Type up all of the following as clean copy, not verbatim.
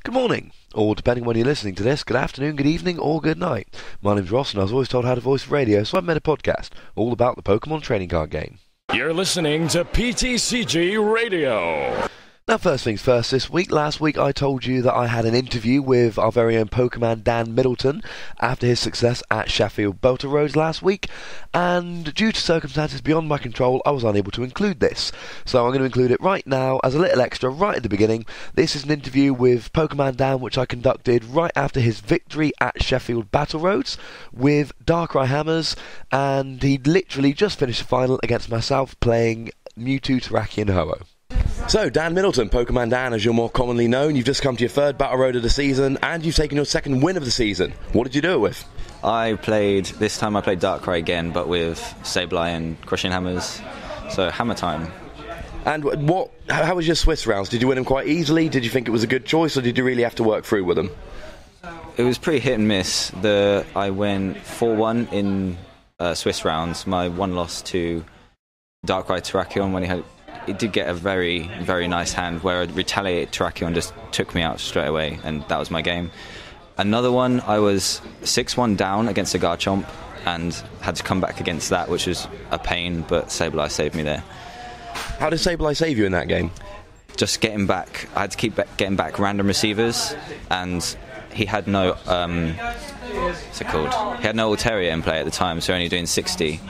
Good morning, or depending when you're listening to this, good afternoon, good evening, or good night. My name's Ross, and I was always told how to voice radio, so I've made a podcast all about the Pokemon trading card game. You're listening to PTCG Radio. Now, first things first, last week I told you that I had an interview with our very own Pokemon Dan Middleton after his success at Sheffield Battle Roads last week, and due to circumstances beyond my control, I was unable to include this. So I'm going to include it right now as a little extra right at the beginning. This is an interview with Pokemon Dan which I conducted right after his victory at Sheffield Battle Roads with Darkrai Hammers, and he'd literally just finished the final against myself playing Mewtwo, Terrakion, Ho-Oh. So, Dan Middleton, Pokemon Dan as you're more commonly known, you've just come to your third Battle Road of the season, and you've taken your second win of the season. What did you do it with? This time I played Darkrai again, but with Sableye and Crushing Hammers, so hammer time. And how was your Swiss rounds? Did you win them quite easily? Did you think it was a good choice, or did you really have to work through with them? It was pretty hit and miss. I went 4-1 in Swiss rounds. My one loss to Darkrai Terrakion when it did get a very, very nice hand where a retaliated Terrakion just took me out straight away, and that was my game. Another one, I was 6-1 down against a Garchomp and had to come back against that, which was a pain, but Sableye saved me there. How did Sableye save you in that game? Just getting back. I had to keep getting back random receivers, and he had no, what's it called? He had no Altaria in play at the time, so only doing 60.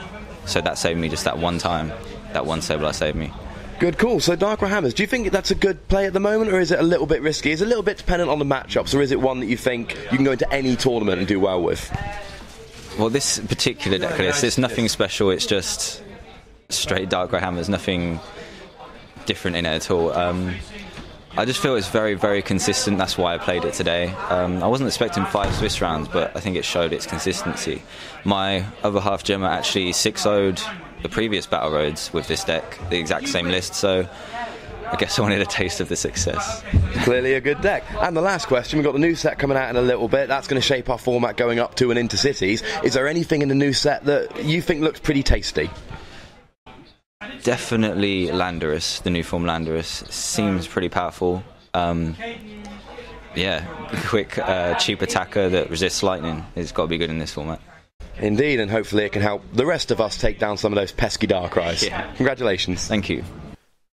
So that saved me just that one time. That one Sableye saved me. Good call. So Darkrai Hammers, do you think that's a good play at the moment, or is it a little bit risky? Is it a little bit dependent on the matchups, or is it one that you think you can go into any tournament and do well with? Well, this particular deck list, it's nothing special. It's just straight Darkrai Hammers, nothing different in it at all. I just feel it's very, very consistent. That's why I played it today. I wasn't expecting 5 Swiss rounds, but I think it showed its consistency. My other half Gemma actually 6-0'd the previous Battle Roads with this deck, the exact same list, so I guess I wanted a taste of the success. Clearly a good deck. And the last question, we've got the new set coming out in a little bit. That's going to shape our format going up to and into cities. Is there anything in the new set that you think looks pretty tasty? Definitely Landorus, the new form Landorus. Seems pretty powerful. Quick, cheap attacker that resists lightning. It's got to be good in this format. Indeed, and hopefully it can help the rest of us take down some of those pesky Darkrai's. Yeah. Congratulations. Thank you.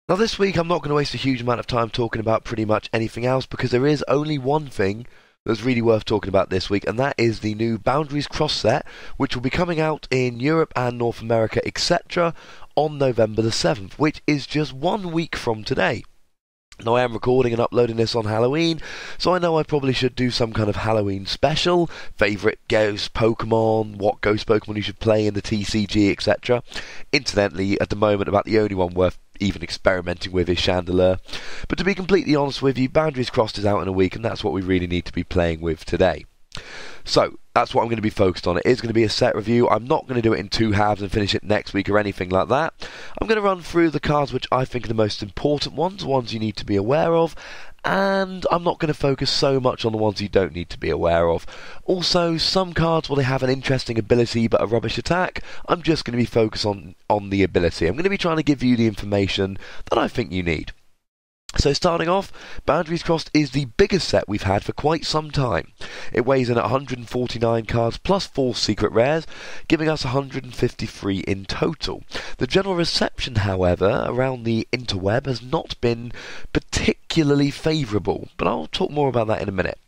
Now this week I'm not going to waste a huge amount of time talking about pretty much anything else, because there is only one thing that's really worth talking about this week, and that is the new Boundaries Cross set, which will be coming out in Europe and North America, etc. on November the 7th, which is just 1 week from today. Now I am recording and uploading this on Halloween, so I know I probably should do some kind of Halloween special, favourite ghost Pokemon, what ghost Pokemon you should play in the TCG, etc. Incidentally, at the moment, about the only one worth even experimenting with is Chandelure. But to be completely honest with you, Boundaries Crossed is out in a week, and that's what we really need to be playing with today. So, that's what I'm going to be focused on. It is going to be a set review. I'm not going to do it in 2 halves and finish it next week or anything like that. I'm going to run through the cards which I think are the most important ones you need to be aware of, and I'm not going to focus so much on the ones you don't need to be aware of. Also, some cards, they have an interesting ability but a rubbish attack, I'm just going to be focused on the ability. I'm going to be trying to give you the information that I think you need. So starting off, Boundaries Crossed is the biggest set we've had for quite some time. It weighs in at 149 cards plus 4 secret rares, giving us 153 in total. The general reception, however, around the interweb has not been particularly favourable, but I'll talk more about that in a minute.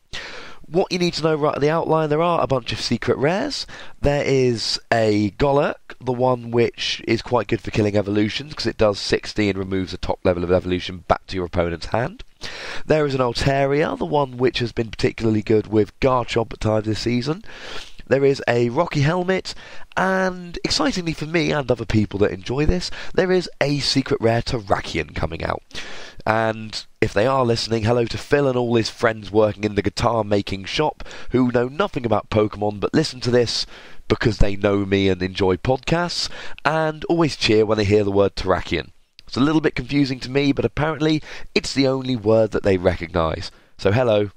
What you need to know right at the outline, there are a bunch of secret rares. There is a Golurk, the one which is quite good for killing evolutions because it does 60 and removes the top level of evolution back to your opponent's hand. There is an Altaria, the one which has been particularly good with Garchomp at times this season. There is a Rocky Helmet, and excitingly for me and other people that enjoy this, there is a secret rare Terrakion coming out. And if they are listening, hello to Phil and all his friends working in the guitar making shop who know nothing about Pokemon but listen to this because they know me and enjoy podcasts, and always cheer when they hear the word Terrakion. It's a little bit confusing to me, but apparently it's the only word that they recognise. So hello,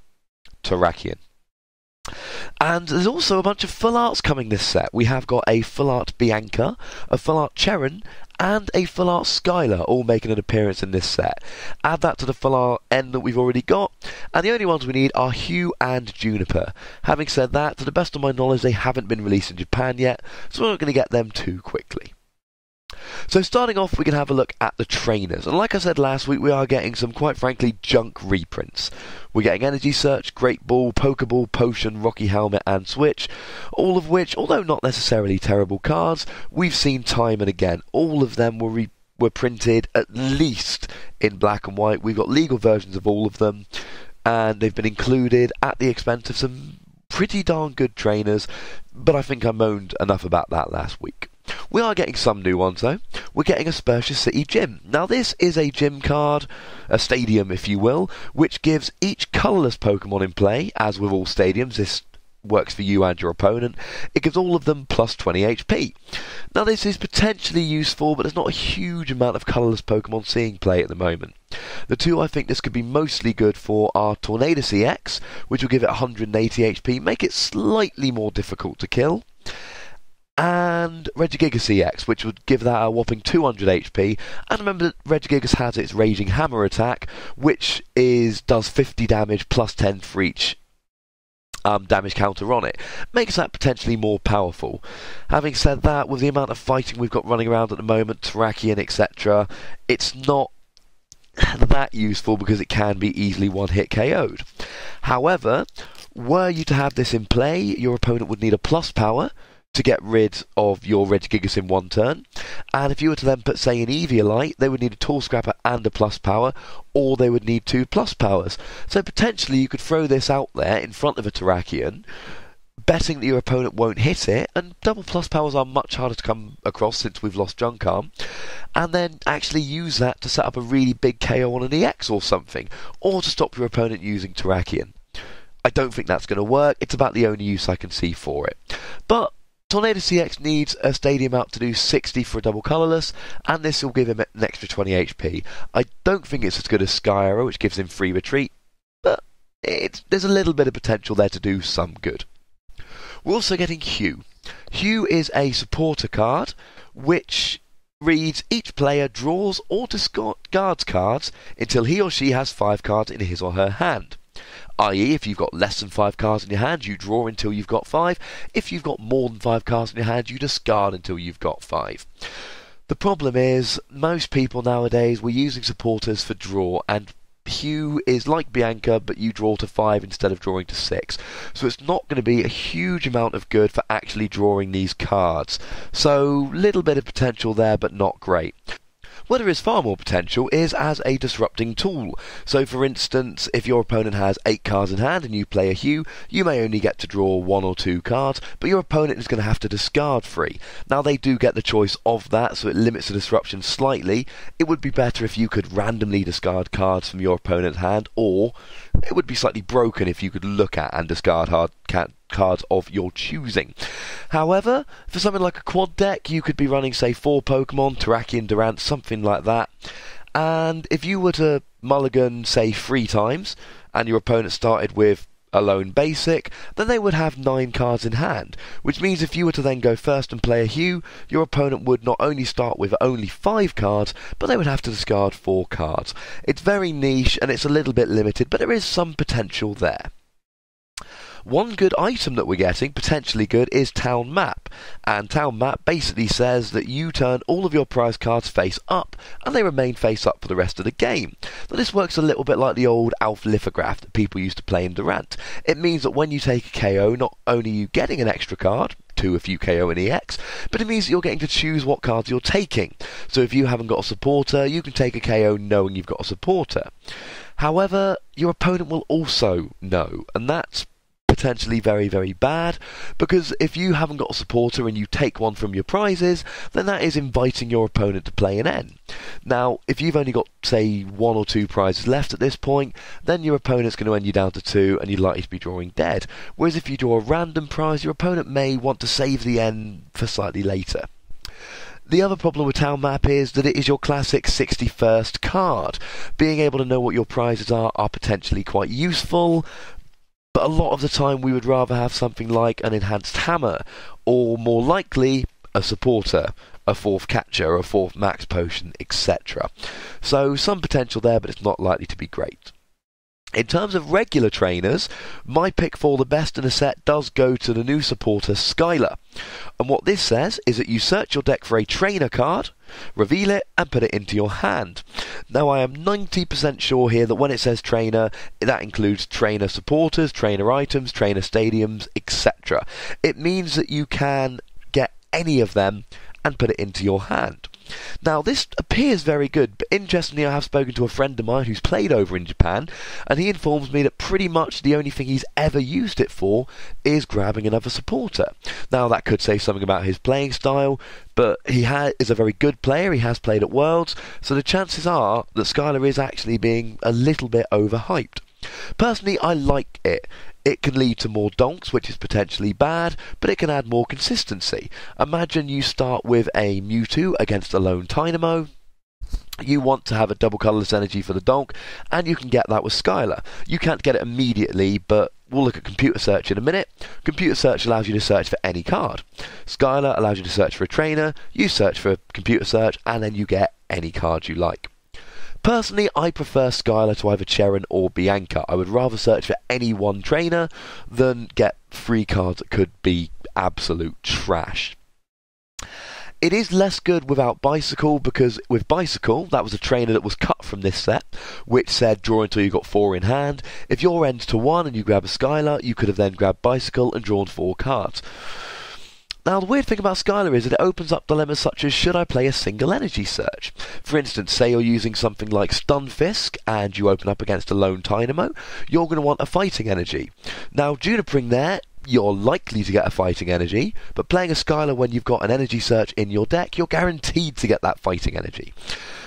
Terrakion. And there's also a bunch of full arts coming this set. We have got a full art Bianca, a full art Cheren, and a full art Skylar, all making an appearance in this set. Add that to the full art N that we've already got, and the only ones we need are Hugh and Juniper. Having said that, to the best of my knowledge, they haven't been released in Japan yet, so we're not going to get them too quickly. So starting off, we can have a look at the trainers, and like I said last week, we are getting some, quite frankly, junk reprints. We're getting Energy Search, Great Ball, Pokeball, Potion, Rocky Helmet and Switch, all of which, although not necessarily terrible cards, we've seen time and again. All of them were printed at least in black and white. We've got legal versions of all of them, and they've been included at the expense of some pretty darn good trainers, but I think I moaned enough about that last week. We are getting some new ones though. We're getting a Spurtius City Gym. Now this is a gym card, a stadium if you will, which gives each colourless Pokemon in play, as with all stadiums, this works for you and your opponent, it gives all of them plus 20 HP. Now this is potentially useful, but there's not a huge amount of colourless Pokemon seeing play at the moment. The two I think this could be mostly good for are Tornadus EX, which will give it 180 HP, make it slightly more difficult to kill, and Regigigas EX, which would give that a whopping 200 HP. And remember that Regigigas has its Raging Hammer attack, which does 50 damage plus 10 for each damage counter on it. Makes that potentially more powerful. Having said that, with the amount of fighting we've got running around at the moment, Terrakion, etc., it's not that useful because it can be easily one-hit KO'd. However, were you to have this in play, your opponent would need a plus power to get rid of your Regigigas in one turn, and if you were to then put, say, an Eviolite, they would need a Tall Scrapper and a plus power, or they would need 2 plus powers. So potentially you could throw this out there in front of a Terrakion, betting that your opponent won't hit it, and double plus powers are much harder to come across since we've lost Junk Arm, and then actually use that to set up a really big KO on an EX or something, or to stop your opponent using Terrakion. I don't think that's going to work. It's about the only use I can see for it. But Tornadus CX needs a stadium out to do 60 for a double colourless, and this will give him an extra 20 HP. I don't think it's as good as Skyarrow, which gives him free retreat, but there's a little bit of potential there to do some good. We're also getting Hugh. Hugh is a supporter card, which reads, each player draws or discards cards until he or she has 5 cards in his or her hand. I.e., if you've got less than 5 cards in your hand, you draw until you've got 5. If you've got more than 5 cards in your hand, you discard until you've got 5. The problem is, most people nowadays were using supporters for draw, and Hugh is like Bianca, but you draw to 5 instead of drawing to 6. So it's not going to be a huge amount of good for actually drawing these cards. So, little bit of potential there, but not great. Where there is far more potential is as a disrupting tool. So for instance, if your opponent has 8 cards in hand and you play a Hugh, you may only get to draw 1 or 2 cards, but your opponent is going to have to discard 3. Now they do get the choice of that, so it limits the disruption slightly. It would be better if you could randomly discard cards from your opponent's hand, or it would be slightly broken if you could look at and discard cards of your choosing. However, for something like a quad deck, you could be running, say, 4 Pokemon, Terrakion, Durant, something like that, and if you were to mulligan, say, 3 times, and your opponent started with a lone basic, then they would have 9 cards in hand, which means if you were to then go first and play a Hugh, your opponent would not only start with only 5 cards, but they would have to discard 4 cards. It's very niche, and it's a little bit limited, but there is some potential there. One good item that we're getting, potentially good, is Town Map. And Town Map basically says that you turn all of your prize cards face up, and they remain face up for the rest of the game. Now this works a little bit like the old Alpha Lithograph that people used to play in Durant. It means that when you take a KO, not only are you getting an extra card, 2 if you KO an EX, but it means that you're getting to choose what cards you're taking. So if you haven't got a supporter, you can take a KO knowing you've got a supporter. However, your opponent will also know, and that's potentially very, very bad, because if you haven't got a supporter and you take one from your prizes, then that is inviting your opponent to play an N. Now, if you've only got, say, 1 or 2 prizes left at this point, then your opponent's going to end you down to 2 and you're likely to be drawing dead. Whereas if you draw a random prize, your opponent may want to save the N for slightly later. The other problem with Town Map is that it is your classic 61st card. Being able to know what your prizes are potentially quite useful, but a lot of the time we would rather have something like an enhanced hammer, or more likely a supporter, a 4th catcher, a 4th max potion, etc. So some potential there, but it's not likely to be great. In terms of regular trainers, my pick for the best in the set does go to the new supporter Skylar. And what this says is that you search your deck for a trainer card, reveal it, and put it into your hand. Now I am 90% sure here that when it says trainer, that includes trainer supporters, trainer items, trainer stadiums, etc. It means that you can get any of them and put it into your hand. Now this appears very good, but interestingly I have spoken to a friend of mine who's played over in Japan, and he informs me that pretty much the only thing he's ever used it for is grabbing another supporter. Now that could say something about his playing style, but he is a very good player, he has played at Worlds, so the chances are that Skylar is actually being a little bit overhyped. Personally, I like it. It can lead to more donks, which is potentially bad, but it can add more consistency. Imagine you start with a Mewtwo against a lone Dynamo. You want to have a double colourless energy for the donk, and you can get that with Skylar. You can't get it immediately, but we'll look at computer search in a minute. Computer search allows you to search for any card. Skylar allows you to search for a trainer, you search for computer search, and then you get any card you like. Personally, I prefer Skylar to either Cheren or Bianca. I would rather search for any one trainer than get 3 cards that could be absolute trash. It is less good without Bicycle, because with Bicycle, that was a trainer that was cut from this set, which said draw until you got 4 in hand. If your ends to 1 and you grab a Skylar, you could have then grabbed Bicycle and drawn 4 cards. Now, the weird thing about Skylar is that it opens up dilemmas such as, should I play a single energy search? For instance, say you're using something like Stunfisk and you open up against a lone Dynamo, you're going to want a fighting energy. Now, Junipering there, you're likely to get a fighting energy, but playing a Skylar when you've got an energy search in your deck, you're guaranteed to get that fighting energy.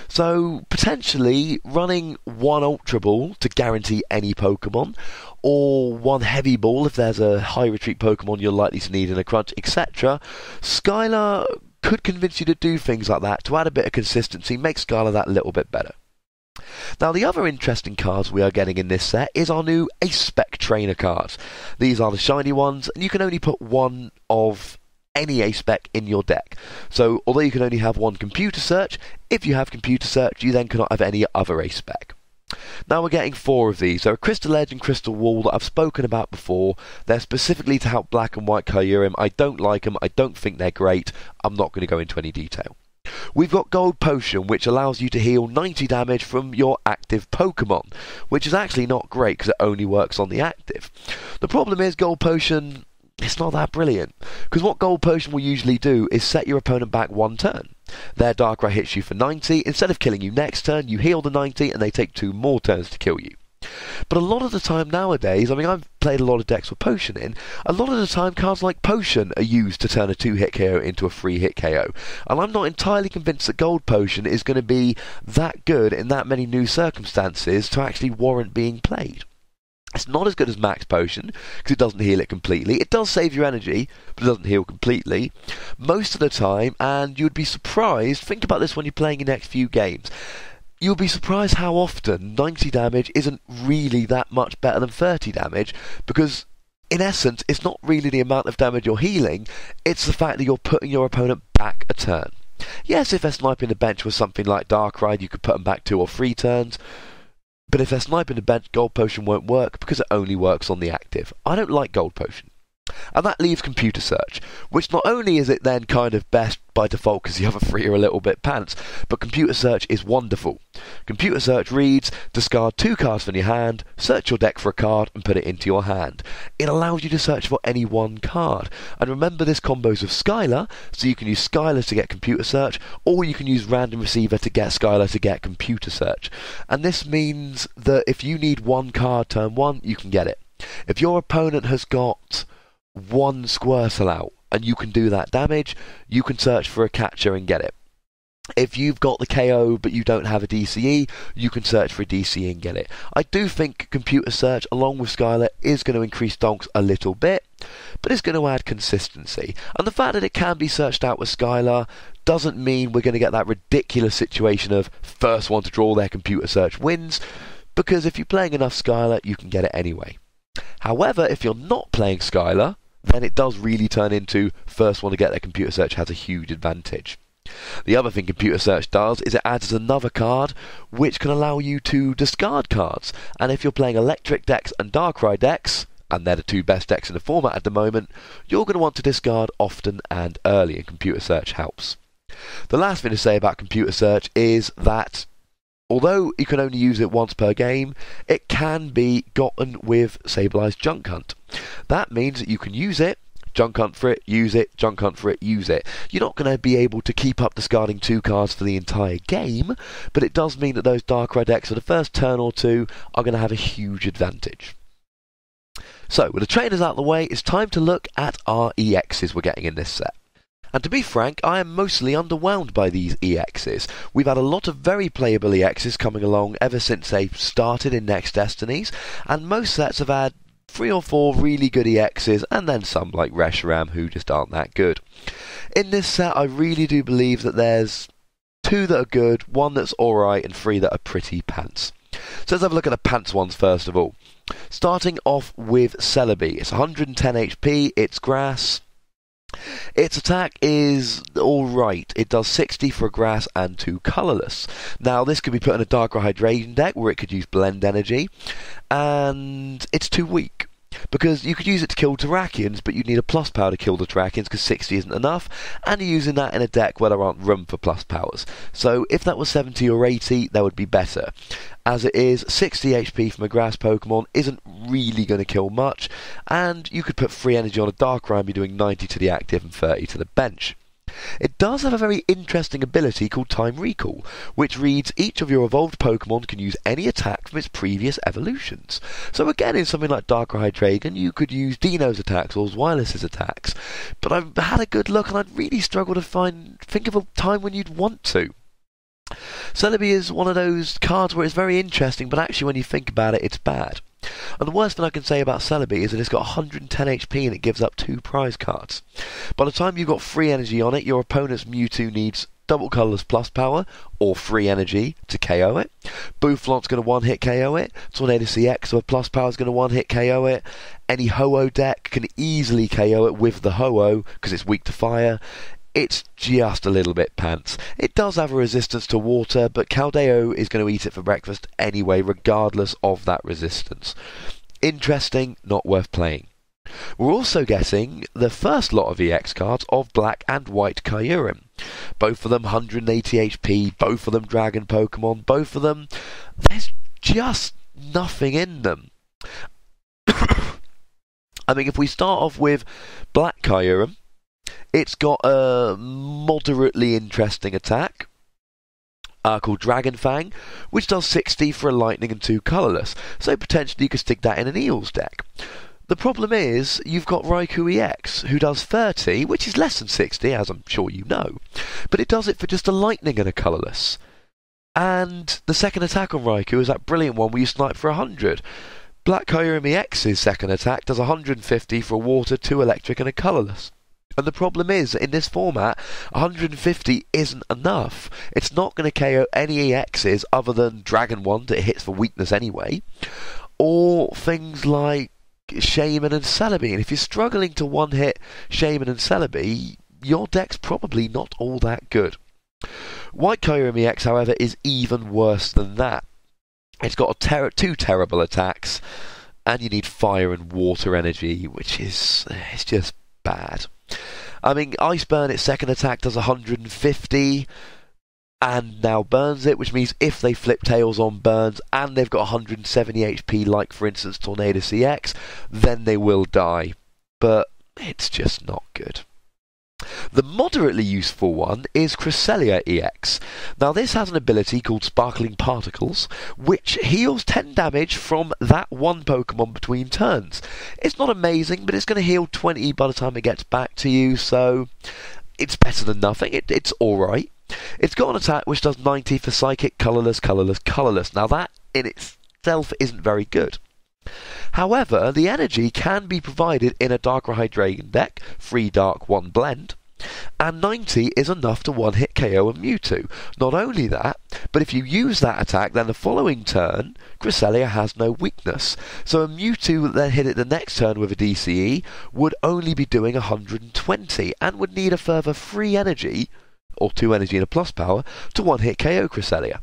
So, potentially, running 1 Ultra Ball to guarantee any Pokemon, or 1 Heavy Ball if there's a high retreat Pokemon you're likely to need in a crunch, etc. Skylar could convince you to do things like that, to add a bit of consistency, make Skylar that little bit better. Now, the other interesting cards we are getting in this set is our new Spec trainer cards. These are the shiny ones, and you can only put 1 of any Spec in your deck. So, although you can only have 1 computer search, if you have computer search, you then cannot have any other Spec. Now we're getting 4 of these. They're a Crystal Edge and Crystal Wall that I've spoken about before. They're specifically to help Black and White Kyurem. I don't like them. I don't think they're great. I'm not going to go into any detail. We've got Gold Potion, which allows you to heal 90 damage from your active Pokemon, which is actually not great because it only works on the active. The problem is Gold Potion, it's not that brilliant, because what Gold Potion will usually do is set your opponent back 1 turn. Their Darkrai hits you for 90, instead of killing you next turn, you heal the 90 and they take 2 more turns to kill you. But a lot of the time nowadays, I mean, I've played a lot of decks with Potion in, a lot of the time cards like Potion are used to turn a 2-hit KO into a 3-hit KO. And I'm not entirely convinced that Gold Potion is going to be that good in that many new circumstances to actually warrant being played. It's not as good as Max Potion, because it doesn't heal it completely. It does save your energy, but it doesn't heal completely. Most of the time, and you'd be surprised, think about this when you're playing your next few games, you'll be surprised how often 90 damage isn't really that much better than 30 damage, because in essence, it's not really the amount of damage you're healing, it's the fact that you're putting your opponent back a turn. Yes, if they're sniping the bench with something like Darkrai, you could put them back 2 or 3 turns, but if they're sniping the bench, Gold Potion won't work because it only works on the active. I don't like Gold Potion. And that leaves Computer Search, which not only is it then kind of best by default because the other 3 are a little bit pants, but Computer Search is wonderful. Computer Search reads, discard 2 cards from your hand, search your deck for a card and put it into your hand. It allows you to search for any 1 card. And remember, this combos with Skylar, so you can use Skylar to get Computer Search, or you can use Random Receiver to get Skylar to get Computer Search. And this means that if you need 1 card turn 1, you can get it. If your opponent has got 1 Squirtle out, and you can do that damage, you can search for a catcher and get it. If you've got the KO but you don't have a DCE, you can search for a DCE and get it. I do think Computer Search, along with Skylar, is going to increase donks a little bit, but it's going to add consistency. And the fact that it can be searched out with Skylar doesn't mean we're going to get that ridiculous situation of first one to draw their Computer Search wins, because if you're playing enough Skylar, you can get it anyway. However, if you're not playing Skylar, then it does really turn into first one to get their computer search has a huge advantage. The other thing computer search does is it adds another card which can allow you to discard cards, and if you're playing electric decks and Darkrai decks, and they're the two best decks in the format at the moment, you're going to want to discard often and early, and computer search helps. The last thing to say about computer search is that although you can only use it once per game, it can be gotten with Sablei's Junk Hunt. That means that you can use it, junk hunt for it, use it, junk hunt for it, use it. You're not going to be able to keep up discarding 2 cards for the entire game, but it does mean that those Darkrai decks for the first turn or 2 are going to have a huge advantage. So, with the trainers out of the way, it's time to look at our EXs we're getting in this set. And to be frank, I am mostly underwhelmed by these EXs. We've had a lot of very playable EXs coming along ever since they started in Next Destinies, and most sets have had 3 or 4 really good EXs, and then some like Reshiram who just aren't that good. In this set, I really do believe that there's 2 that are good, 1 that's alright, and 3 that are pretty pants. So let's have a look at the pants ones first of all. Starting off with Celebi. It's 110 HP, it's grass. Its attack is alright. It does 60 for grass and 2 colourless. Now this could be put in a Darkrai Hydration deck where it could use Blend Energy, and it's too weak. Because you could use it to kill Terrakions, but you'd need a plus power to kill the Terrakions because 60 isn't enough, and you're using that in a deck where there aren't room for plus powers. So if that was 70 or 80, that would be better. As it is, 60 HP from a grass Pokemon isn't really going to kill much, and you could put free energy on a Darkrai and be doing 90 to the active and 30 to the bench. It does have a very interesting ability called Time Recall, which reads each of your evolved Pokemon can use any attack from its previous evolutions. So again, in something like Darkrai Hydreigon, you could use Dino's attacks or Wireless's attacks, but I've had a good look and I'd really struggle to think of a time when you'd want to. Celebi is one of those cards where it's very interesting, but actually when you think about it, it's bad. And the worst thing I can say about Celebi is that it's got 110 HP and it gives up 2 prize cards. By the time you've got free energy on it, your opponent's Mewtwo needs double colourless plus power or free energy to KO it. Bouffalante's going to one-hit KO it. Tornado CX with plus power is going to one-hit KO it. Any Ho-Oh deck can easily KO it with the Ho-Oh because it's weak to fire. It's just a little bit pants. It does have a resistance to water, but Keldeo is going to eat it for breakfast anyway, regardless of that resistance. Interesting, not worth playing. We're also getting the first lot of EX cards of Black and White Kyurem. Both of them 180 HP, both of them Dragon Pokemon, both of them, there's just nothing in them. I mean, if we start off with Black Kyurem, it's got a moderately interesting attack called Dragon Fang, which does 60 for a Lightning and 2 colourless, so potentially you could stick that in an Eels deck. The problem is, you've got Raikou EX, who does 30, which is less than 60, as I'm sure you know, but it does it for just a Lightning and a colourless. And the second attack on Raikou is that brilliant one where you snipe for 100. Black Kyurem EX's second attack does 150 for a Water, 2 Electric and a colourless. And the problem is, in this format, 150 isn't enough. It's not going to KO any EXs other than Dragon Wand that it hits for weakness anyway, or things like Shaman and Celebi. And if you're struggling to one-hit Shaman and Celebi, your deck's probably not all that good. White Kyurem EX, however, is even worse than that. It's got 2 terrible attacks, and you need fire and water energy, which is it's just bad. I mean, Ice Burn, its second attack does 150 and now burns it, which means if they flip tails on burns and they've got 170 HP, like for instance Tornado CX, then they will die. But it's just not good. The moderately useful one is Cresselia EX. Now this has an ability called Sparkling Particles, which heals 10 damage from that one Pokemon between turns. It's not amazing, but it's going to heal 20 by the time it gets back to you, so it's better than nothing. It's alright. It's got an attack which does 90 for Psychic, Colourless, Colourless, Colourless. Now that in itself isn't very good. However, the energy can be provided in a Darkrai Hydreigon deck, 3 Dark, 1 Blend, And 90 is enough to one-hit KO a Mewtwo. Not only that, but if you use that attack, then the following turn, Cresselia has no weakness. So a Mewtwo that then hit it the next turn with a DCE would only be doing 120, and would need a further 3 energy, or 2 energy and a plus power, to one-hit KO Cresselia.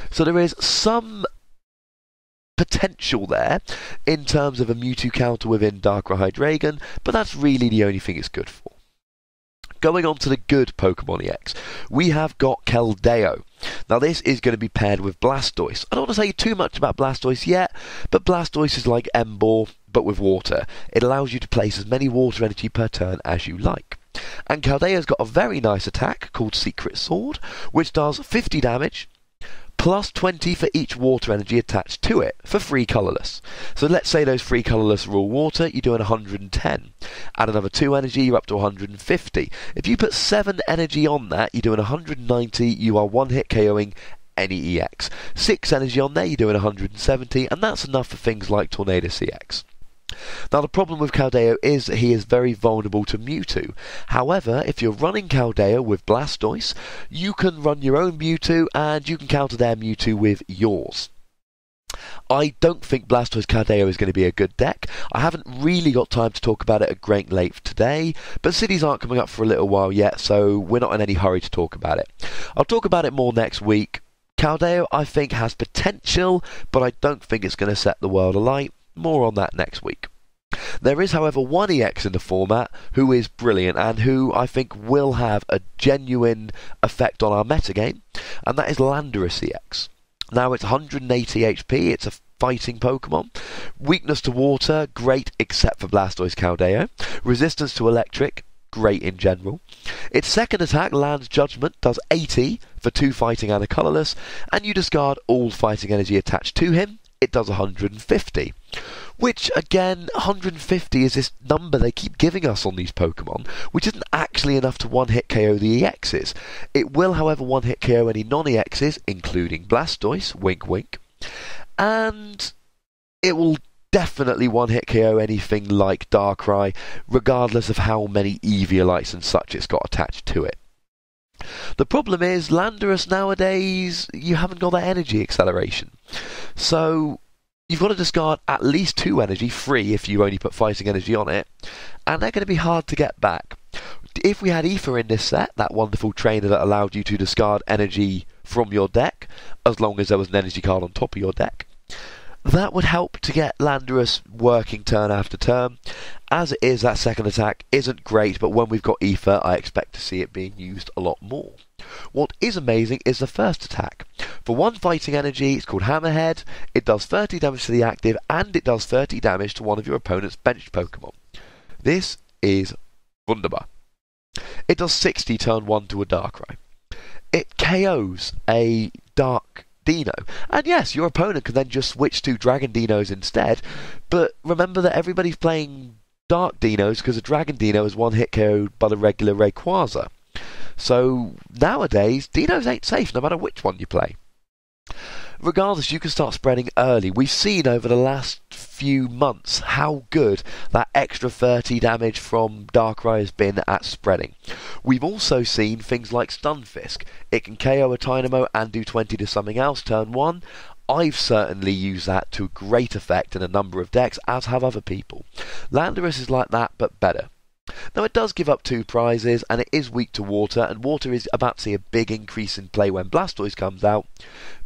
So there is some potential there in terms of a Mewtwo counter within Darkrai Hydreigon, but that's really the only thing it's good for. Going on to the good Pokemon EX, we have got Keldeo. Now this is going to be paired with Blastoise. I don't want to say too much about Blastoise yet, but Blastoise is like Emboar, but with water. It allows you to place as many water energy per turn as you like. And Keldeo's got a very nice attack called Secret Sword, which does 50 damage, plus 20 for each water energy attached to it, for 3 Colorless. So let's say those 3 Colorless are all water, you're doing 110. Add another 2 energy, you're up to 150. If you put 7 energy on that, you're doing 190, you are one-hit KOing any EX. 6 energy on there, you're doing 170, and that's enough for things like Tornado CX. Now the problem with Keldeo is that he is very vulnerable to Mewtwo. However, if you're running Keldeo with Blastoise, you can run your own Mewtwo and you can counter their Mewtwo with yours. I don't think Blastoise Keldeo is going to be a good deck. I haven't really got time to talk about it at great length today, but cities aren't coming up for a little while yet, so we're not in any hurry to talk about it. I'll talk about it more next week. Keldeo, I think, has potential, but I don't think it's going to set the world alight. More on that next week. There is, however, one EX in the format who is brilliant and who I think will have a genuine effect on our metagame, and that is Landorus Cx. Now it's 180 HP, it's a fighting Pokemon. Weakness to water, great except for Blastoise Keldeo. Resistance to electric, great in general. Its second attack, Land's Judgment, does 80 for 2 fighting and a Colorless, and you discard all fighting energy attached to him. It does 150. Which, again, 150 is this number they keep giving us on these Pokemon, which isn't actually enough to one-hit KO the EXs. It will, however, one-hit KO any non-EXs, including Blastoise, wink wink, and it will definitely one-hit KO anything like Darkrai, regardless of how many Eviolites and such it's got attached to it. The problem is, Landorus nowadays, you haven't got that energy acceleration. So you've got to discard at least 2 energy, 3 if you only put fighting energy on it, and they're going to be hard to get back. If we had Ether in this set, that wonderful trainer that allowed you to discard energy from your deck, as long as there was an energy card on top of your deck, that would help to get Landorus working turn after turn. As it is, that second attack isn't great, but when we've got Ether, I expect to see it being used a lot more. What is amazing is the first attack. For 1 fighting energy, it's called Hammerhead. It does 30 damage to the active, and it does 30 damage to one of your opponent's benched Pokemon. This is wunderbar. It does 60 turn 1 to a Darkrai. It KOs a Dark Dino. And yes, your opponent can then just switch to Dragon Dinos instead, but remember that everybody's playing Dark Dinos because a Dragon Dino is one-hit KO'd by the regular Rayquaza. So nowadays, Dinos ain't safe no matter which one you play. Regardless, you can start spreading early. We've seen over the last few months how good that extra 30 damage from Darkrai has been at spreading. We've also seen things like Stunfisk. It can KO a Tynamo and do 20 to something else turn 1. I've certainly used that to great effect in a number of decks, as have other people. Landorus is like that, but better. Now it does give up 2 prizes, and it is weak to water, and water is about to see a big increase in play when Blastoise comes out,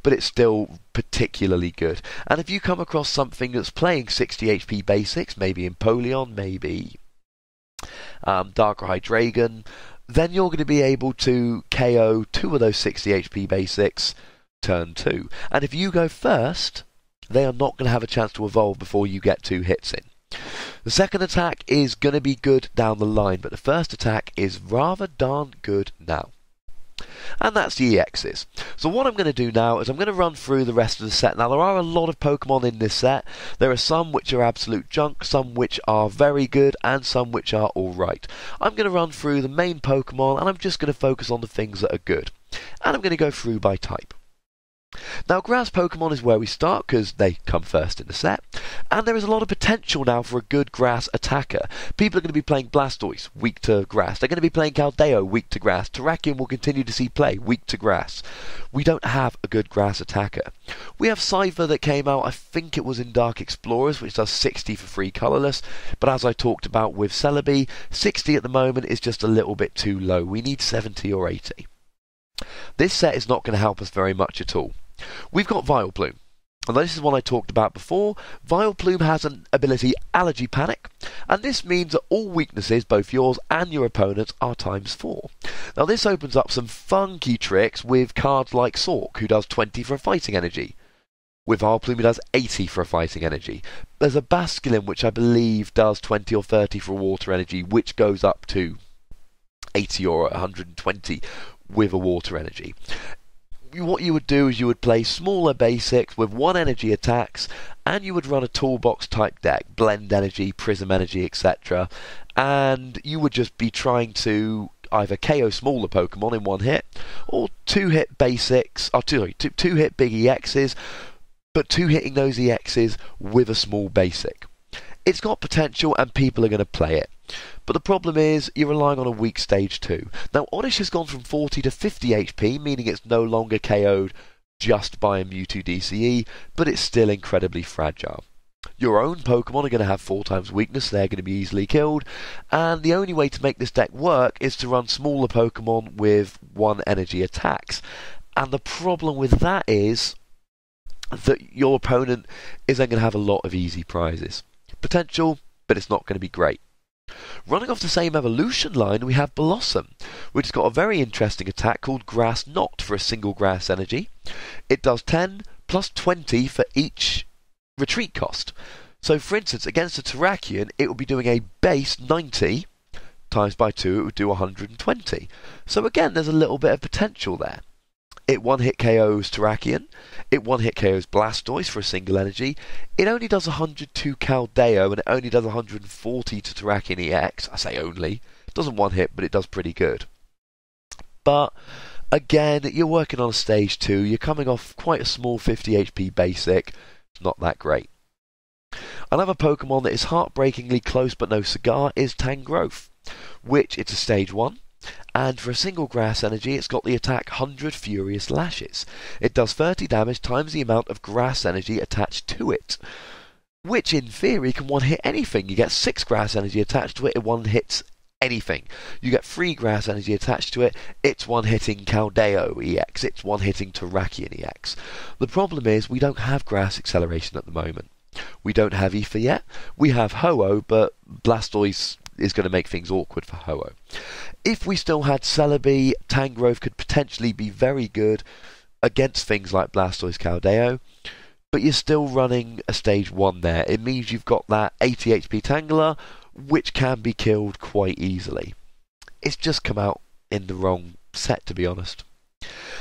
but it's still particularly good. And if you come across something that's playing 60 HP basics, maybe Empoleon, maybe Darkrai Hydreigon, then you're going to be able to KO 2 of those 60 HP basics turn 2. And if you go first, they are not going to have a chance to evolve before you get 2 hits in. The second attack is going to be good down the line, but the first attack is rather darn good now. And that's the EXs. So what I'm going to do now is I'm going to run through the rest of the set. Now there are a lot of Pokemon in this set. There are some which are absolute junk, some which are very good, and some which are alright. I'm going to run through the main Pokemon, and I'm just going to focus on the things that are good. And I'm going to go through by type. Now, grass Pokemon is where we start because they come first in the set, and there is a lot of potential now for a good grass attacker. People are going to be playing Blastoise, weak to grass. They're going to be playing Keldeo, weak to grass. Terrakion will continue to see play, weak to grass. We don't have a good grass attacker. We have Cypher that came out, I think it was in Dark Explorers, which does 60 for free Colorless, but as I talked about with Celebi, 60 at the moment is just a little bit too low. We need 70 or 80. This set is not going to help us very much at all. We've got Vileplume, and this is one I talked about before. Vileplume has an ability Allergy Panic, and this means that all weaknesses, both yours and your opponent's, are ×4. Now this opens up some funky tricks with cards like Sork, who does 20 for a fighting energy. With Vileplume, he does 80 for a fighting energy. There's a Basculin, which I believe does 20 or 30 for a water energy, which goes up to 80 or 120 with a water energy. What you would do is you would play smaller basics with 1 energy attacks, and you would run a toolbox type deck, blend energy, prism energy, etc. And you would just be trying to either KO smaller Pokemon in 1 hit, or 2-hit basics, or 2-hit big EXs, but 2-hitting those EXs with a small basic. It's got potential and people are going to play it. But the problem is, you're relying on a weak stage 2. Now, Oddish has gone from 40 to 50 HP, meaning it's no longer KO'd just by a Mewtwo DCE, but it's still incredibly fragile. Your own Pokemon are going to have 4 times weakness, they're going to be easily killed, and the only way to make this deck work is to run smaller Pokemon with 1 energy attacks. And the problem with that is that your opponent is then going to have a lot of easy prizes. Potential, but it's not going to be great. Running off the same evolution line, we have Blossom, which has got a very interesting attack called Grass Knot for a single grass energy. It does 10 plus 20 for each retreat cost. So, for instance, against a Terrakion, it would be doing a base 90 times by 2, it would do 120. So again, there's a little bit of potential there. It 1-hit KOs Terrakion. It 1-hit KOs Blastoise for a single energy. It only does 100 to Keldeo, and it only does 140 to Terrakion EX. I say only. It doesn't 1-hit, but it does pretty good. But, again, you're working on a stage 2. You're coming off quite a small 50 HP basic. It's not that great. Another Pokemon that is heartbreakingly close but no cigar is Tangrowth, which it's a stage 1. And for a single grass energy, it's got the attack 100 Furious Lashes. It does 30 damage times the amount of grass energy attached to it, which in theory can 1-hit anything. You get 6 grass energy attached to it, it 1-hits anything. You get 3 grass energy attached to it, it's 1-hitting Keldeo EX, it's 1-hitting Terrakion EX. The problem is we don't have grass acceleration at the moment. We don't have Ether yet. We have Ho-Oh, but Blastoise is going to make things awkward for Ho-Oh. If we still had Celebi, Tangrowth could potentially be very good against things like Blastoise, Keldeo, but you're still running a stage 1 there. It means you've got that 80 HP Tangler, which can be killed quite easily. It's just come out in the wrong set, to be honest.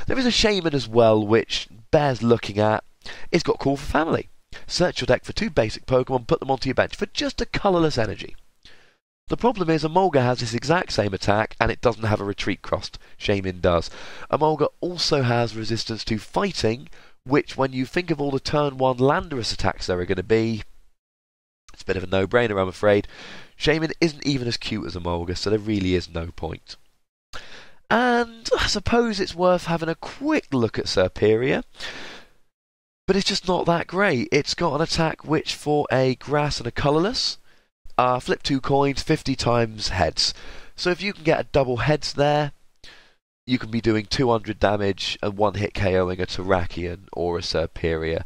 There is a Shaman as well, which bears looking at. It's got Call for Family. Search your deck for 2 basic Pokemon, put them onto your bench for just a colourless energy. The problem is Emolga has this exact same attack and it doesn't have a retreat cost. Shaman does. Emolga also has resistance to fighting, which when you think of all the turn 1 Landorus attacks there are going to be, it's a bit of a no-brainer, I'm afraid. Shaman isn't even as cute as Emolga, so there really is no point. And I suppose it's worth having a quick look at Serperior, but it's just not that great. It's got an attack which for a grass and a colourless, flip 2 coins 50 times heads. So if you can get a double heads there, you can be doing 200 damage and 1-hit KOing a Terrakion or a Serperior.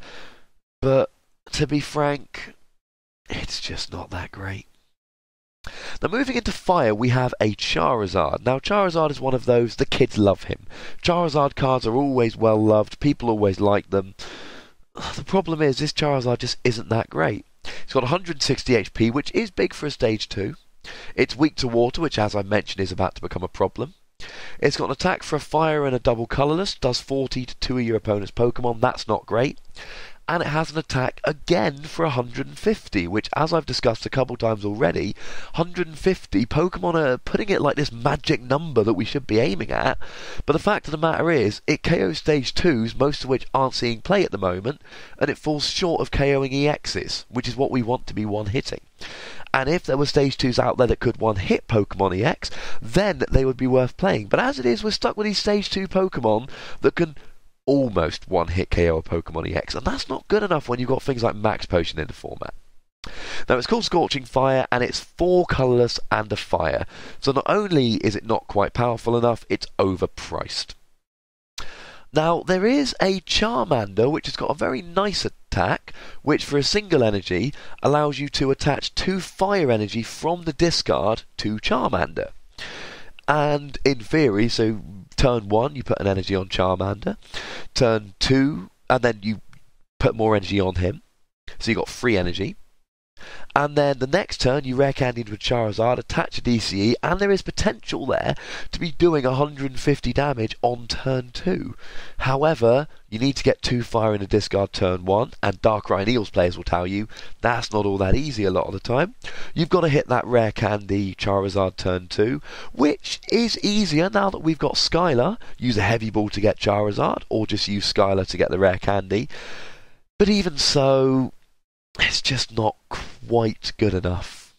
But to be frank, it's just not that great. Now moving into fire, we have a Charizard. Now Charizard is one of those, the kids love him. Charizard cards are always well loved, people always like them. The problem is, this Charizard just isn't that great. It's got 160 HP, which is big for a stage 2. It's weak to water, which as I mentioned is about to become a problem. It's got an attack for a fire and a double colourless, does 40 to 2 of your opponent's Pokemon, that's not great. and it has an attack again for 150, which, as I've discussed a couple times already, 150, Pokemon are putting it like this magic number that we should be aiming at, but the fact of the matter is, it KOs Stage 2s, most of which aren't seeing play at the moment, and it falls short of KOing EXs, which is what we want to be one-hitting. And if there were Stage 2s out there that could one-hit Pokemon EX, then they would be worth playing. But as it is, we're stuck with these Stage 2 Pokemon that can almost one-hit KO a Pokemon EX, and that's not good enough when you've got things like Max Potion in the format. Now, it's called Scorching Fire, and it's 4 colourless and a fire. So not only is it not quite powerful enough, it's overpriced. Now, there is a Charmander which has got a very nice attack, which for a single energy allows you to attach 2 fire energy from the discard to Charmander. And in theory, so turn 1 you put an energy on Charmander, turn 2 and then you put more energy on him, so you got 3 energy. And then the next turn you rare candy into a Charizard, attach a DCE, and there is potential there to be doing 150 damage on turn 2. However, you need to get 2 fire in a discard turn 1, and Darkrai and Eels players will tell you that's not all that easy a lot of the time. You've got to hit that rare candy Charizard turn 2, which is easier now that we've got Skylar. Use a heavy ball to get Charizard, or just use Skylar to get the rare candy. But even so, it's just not quite good enough.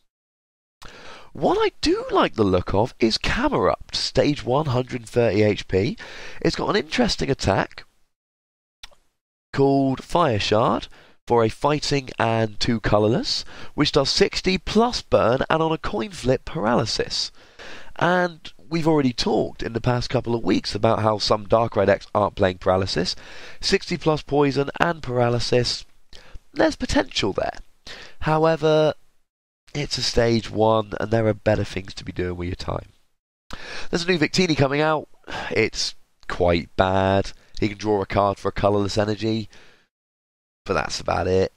What I do like the look of is Camerupt, Stage 1, 130 HP. It's got an interesting attack called Fire Shard for a fighting and 2 colourless, which does 60 plus burn and on a coin flip paralysis. And we've already talked in the past couple of weeks about how some Darkrai decks aren't playing paralysis. 60 plus poison and paralysis, there's potential there. However, it's a Stage 1 and there are better things to be doing with your time. There's a new Victini coming out. It's quite bad. He can draw a card for a colourless energy, but that's about it.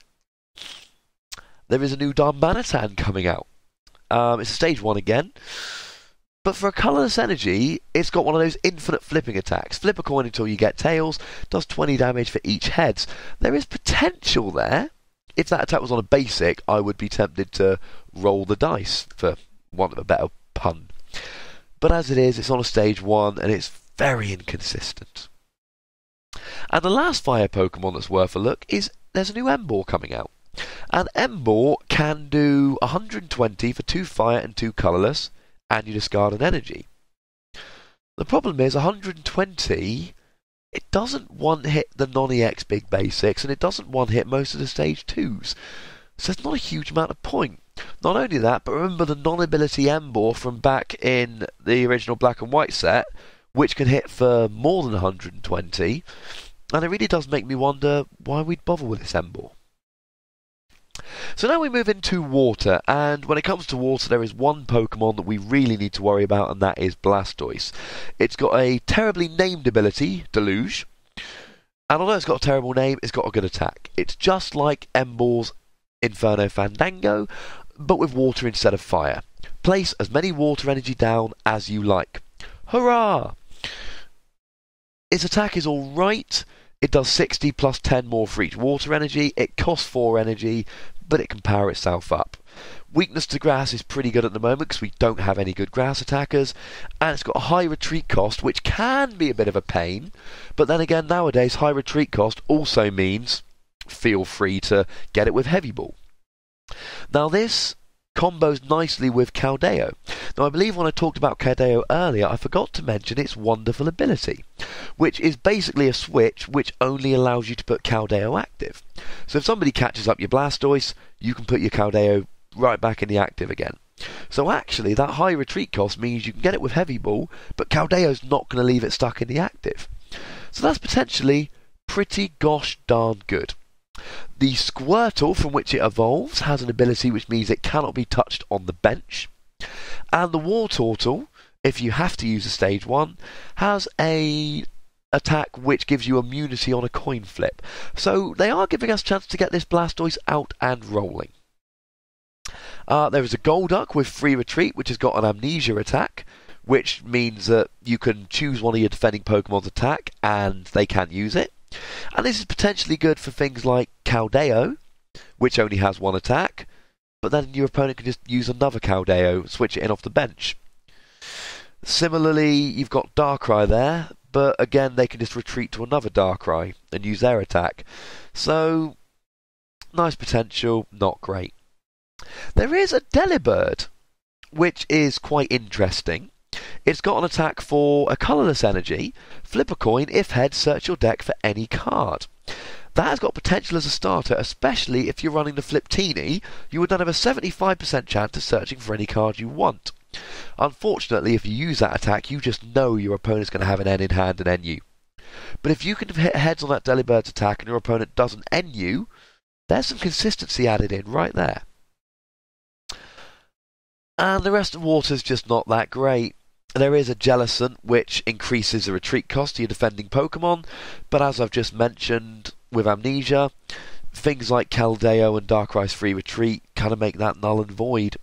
There is a new Darmanitan coming out. It's a Stage 1 again, but for a colourless energy, it's got one of those infinite flipping attacks. Flip a coin until you get tails, does 20 damage for each heads. There is potential there. If that attack was on a basic, I would be tempted to roll the dice, for want of a better pun. But as it is, it's on a Stage 1, and it's very inconsistent. And the last fire Pokemon that's worth a look is there's a new Emboar coming out. And Emboar can do 120 for 2 fire and 2 colourless, and you discard an energy. The problem is 120, it doesn't one-hit the non-EX big basics, and it doesn't one-hit most of the Stage 2s. So it's not a huge amount of point. Not only that, but remember the non-ability Emboar from back in the original Black and White set, which can hit for more than 120, and it really does make me wonder why we'd bother with this Emboar. So now we move into water, and when it comes to water, there is one Pokemon that we really need to worry about, and that is Blastoise. It's got a terribly named ability, Deluge, and although it's got a terrible name, it's got a good attack. It's just like Emboar's Inferno Fandango, but with water instead of fire. Place as many water energy down as you like. Hurrah! Its attack is alright. It does 60 plus 10 more for each water energy. It costs 4 energy, but it can power itself up. Weakness to grass is pretty good at the moment because we don't have any good grass attackers, and it's got a high retreat cost, which can be a bit of a pain, but then again nowadays high retreat cost also means feel free to get it with Heavy Ball. Now this combos nicely with Keldeo. Now I believe when I talked about Keldeo earlier, I forgot to mention its wonderful ability, which is basically a switch which only allows you to put Keldeo active. So if somebody catches up your Blastoise, you can put your Keldeo right back in the active again. So actually that high retreat cost means you can get it with Heavy Ball, but Keldeo's not going to leave it stuck in the active. So that's potentially pretty gosh darn good. The Squirtle from which it evolves has an ability which means it cannot be touched on the bench. And the Wartortle, if you have to use a Stage 1, has a attack which gives you immunity on a coin flip. So they are giving us a chance to get this Blastoise out and rolling. There is a Golduck with free retreat which has got an Amnesia attack, which means that you can choose one of your defending Pokemon's attack and they can use it. And this is potentially good for things like Keldeo, which only has one attack, but then your opponent can just use another Keldeo, switch it in off the bench. Similarly, you've got Darkrai there, but again, they can just retreat to another Darkrai and use their attack. So, nice potential, not great. There is a Delibird, which is quite interesting. It's got an attack for a Colorless energy. Flip a coin, if head, search your deck for any card. That has got potential as a starter, especially if you're running the Fliptini. You would then have a 75% chance of searching for any card you want. Unfortunately, if you use that attack, you just know your opponent's going to have an N in hand and N you. But if you can hit heads on that Delibird's attack and your opponent doesn't N you, there's some consistency added in right there. And the rest of Water's just not that great. There is a Jellicent, which increases the retreat cost to your defending Pokemon, but as I've just mentioned with Amnesia, things like Keldeo and Darkrai's free retreat kind of make that null and void.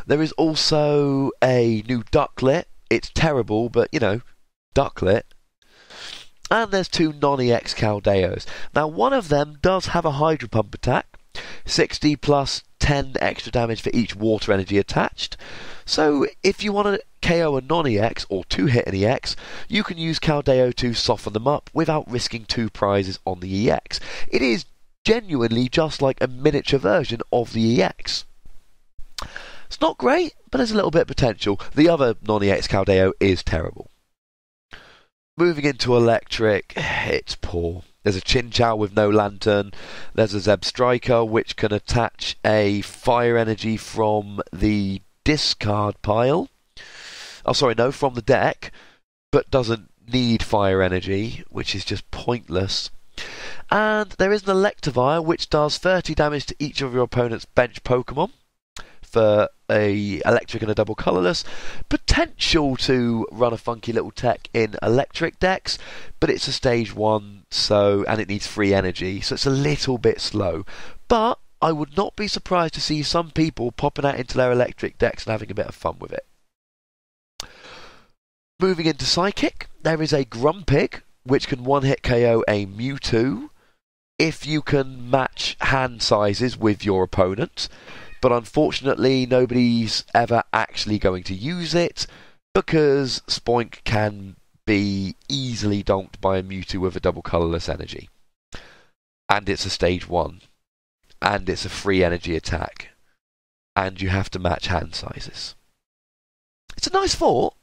There is also a new Ducklet. It's terrible, but you know, Ducklet. And there's two non-EX Keldeos. Now, one of them does have a Hydro Pump attack, 60 plus 10 extra damage for each water energy attached. So, if you want to KO a non-EX or two-hit an EX, you can use Keldeo to soften them up without risking two prizes on the EX. It is genuinely just like a miniature version of the EX. It's not great, but there's a little bit of potential. The other non-EX Keldeo is terrible. Moving into Electric, it's poor. There's a Chinchou with no Lantern. There's a Zebstrika, which can attach a fire energy from the discard pile. Oh, sorry, no, from the deck, but doesn't need fire energy, which is just pointless. And there is an Electivire, which does 30 damage to each of your opponent's bench Pokemon for a electric and a double colourless. Potential to run a funky little tech in electric decks, but it's a stage 1, and it needs free energy, so it's a little bit slow. But I would not be surprised to see some people popping out into their electric decks and having a bit of fun with it. Moving into Psychic, there is a Grumpig, which can one-hit KO a Mewtwo if you can match hand sizes with your opponent. But unfortunately, nobody's ever actually going to use it because Spoink can be easily donked by a Mewtwo with a double colourless energy. And it's a stage 1. And it's a free energy attack. And you have to match hand sizes. It's a nice thought.